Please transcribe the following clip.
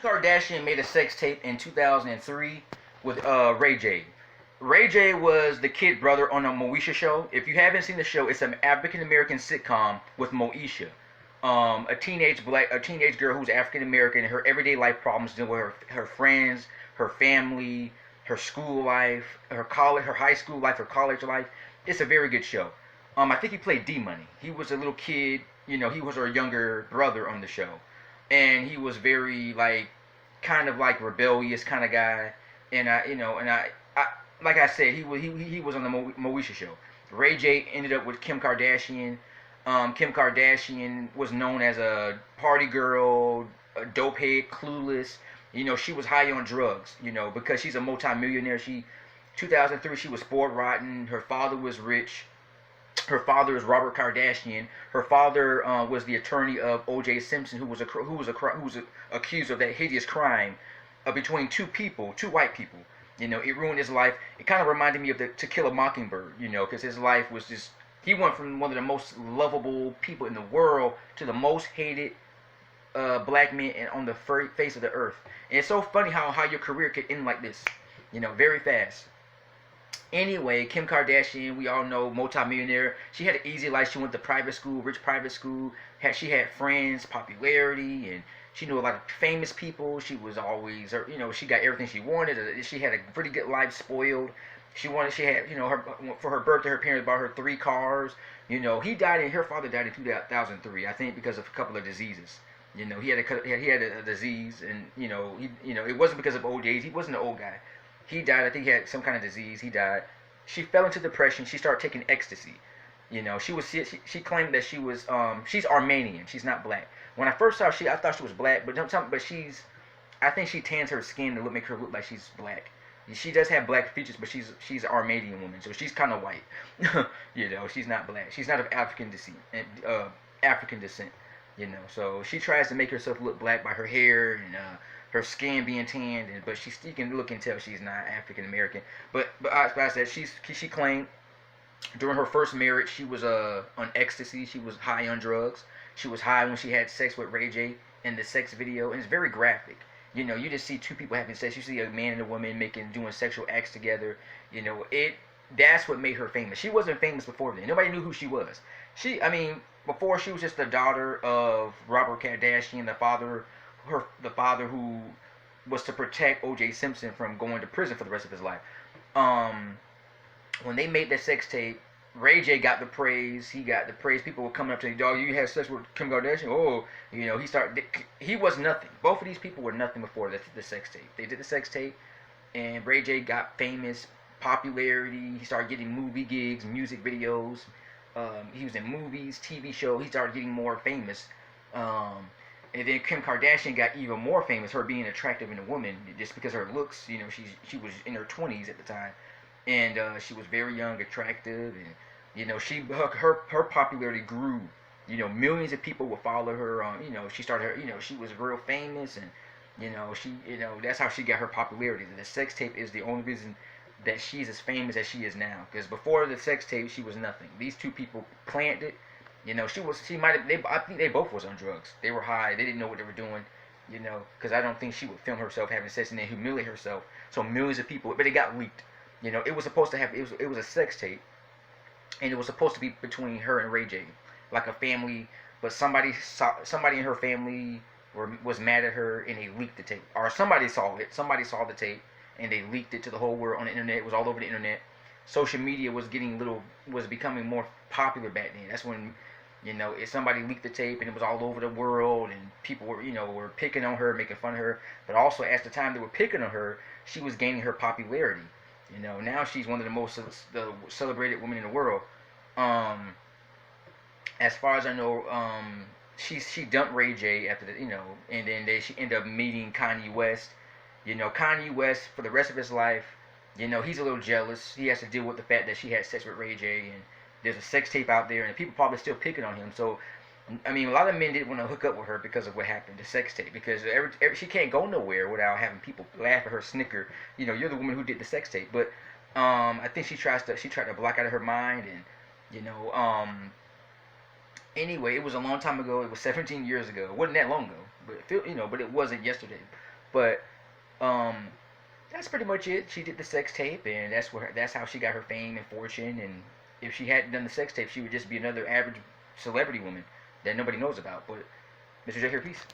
Kardashian made a sex tape in 2003 with Ray J. Ray J was the kid brother on a Moesha show. If you haven't seen the show, it's an African American sitcom with Moesha, a teenage girl who's African American. Her everyday life problems dealing with her friends, her family, her school life, her high school life, her college life. It's a very good show. I think he played D Money. He was a little kid. He was her younger brother on the show, and he was very kind of rebellious kind of guy. And I like I said, he was on the Moesha show. Ray J ended up with Kim Kardashian. Kim Kardashian was known as a party girl, a dope head, clueless. She was high on drugs. Because she's a multimillionaire. 2003, she was spoiled rotten. Her father was rich. Her father is Robert Kardashian. Her father was the attorney of O.J. Simpson, who was accused of that hideous crime between two white people. It ruined his life. It kind of reminded me of To Kill a Mockingbird. Because his life was just, he went from one of the most lovable people in the world to the most hated black man on the face of the earth. And it's so funny how your career could end like this, very fast. Anyway, Kim Kardashian, we all know, multimillionaire. She had an easy life. She went to private school, rich private school. She had friends, popularity, and she knew a lot of famous people. She was always, she got everything she wanted. She had a pretty good life, spoiled. For her birthday, her parents bought her 3 cars. Her father died in 2003, I think, because of a couple of diseases. He had a disease, and it wasn't because of old age. He wasn't an old guy. He died. I think he had some kind of disease. He died. She fell into depression. She started taking ecstasy. She claimed that she's Armenian. She's not black. When I first saw her, I thought she was black, but I think she tans her skin to make her look like she's black. She does have black features, but she's an Armenian woman, so she's kind of white. She's not black. She's not of African descent. So she tries to make herself look black by her hair and her skin being tanned, but you can look and tell she's not African American. But I said she claimed during her first marriage she was on ecstasy. She was high on drugs. She was high when she had sex with Ray J in the sex video, and it's very graphic. You just see two people having sex. You see a man and a woman doing sexual acts together. That's what made her famous. She wasn't famous before then. Nobody knew who she was. Before she was just the daughter of Robert Kardashian, the father who was to protect O.J. Simpson from going to prison for the rest of his life. When they made that sex tape, Ray J got the praise. He got the praise. People were coming up to him, dog, you had sex with Kim Kardashian? Oh, he was nothing. Both of these people were nothing before the sex tape. They did the sex tape, and Ray J got famous, popularity. He started getting movie gigs, music videos. He was in movies, TV shows. He started getting more famous. And then Kim Kardashian got even more famous, her being attractive in a woman, just because of her looks. She was in her 20s at the time, and she was very young, attractive, and her popularity grew. Millions of people would follow her. She started her. She was real famous, and that's how she got her popularity. The sex tape is the only reason that she's as famous as she is now. Because before the sex tape, she was nothing. These two people planted it. I think they both was on drugs. They were high. They didn't know what they were doing, because I don't think she would film herself having sex and then humiliate herself. So millions of people, but it got leaked. It was supposed to have, it was a sex tape, and it was supposed to be between her and Ray J, like a family, but somebody in her family was mad at her, and they leaked the tape. Or somebody saw it. Somebody saw the tape, and they leaked it to the whole world on the internet. It was all over the internet. Social media was becoming more popular back then. That's when, if somebody leaked the tape and it was all over the world, and people were picking on her, making fun of her. But also at the time they were picking on her, she was gaining her popularity. Now she's one of the most celebrated women in the world. As far as I know, she dumped Ray J after and then she ended up meeting Kanye West. Kanye West, for the rest of his life, he's a little jealous. He has to deal with the fact that she had sex with Ray J, and there's a sex tape out there, and people probably still picking on him. So, a lot of men didn't want to hook up with her because of what happened, the sex tape. Because she can't go nowhere without having people laugh at her, snicker. You're the woman who did the sex tape. But I think she tried to block out of her mind, and anyway, it was a long time ago. It was 17 years ago. It wasn't that long ago, but but it wasn't yesterday. But um, that's pretty much it. She did the sex tape, and that's how she got her fame and fortune. And if she hadn't done the sex tape, she would just be another average celebrity woman that nobody knows about. But Mr. J here, peace.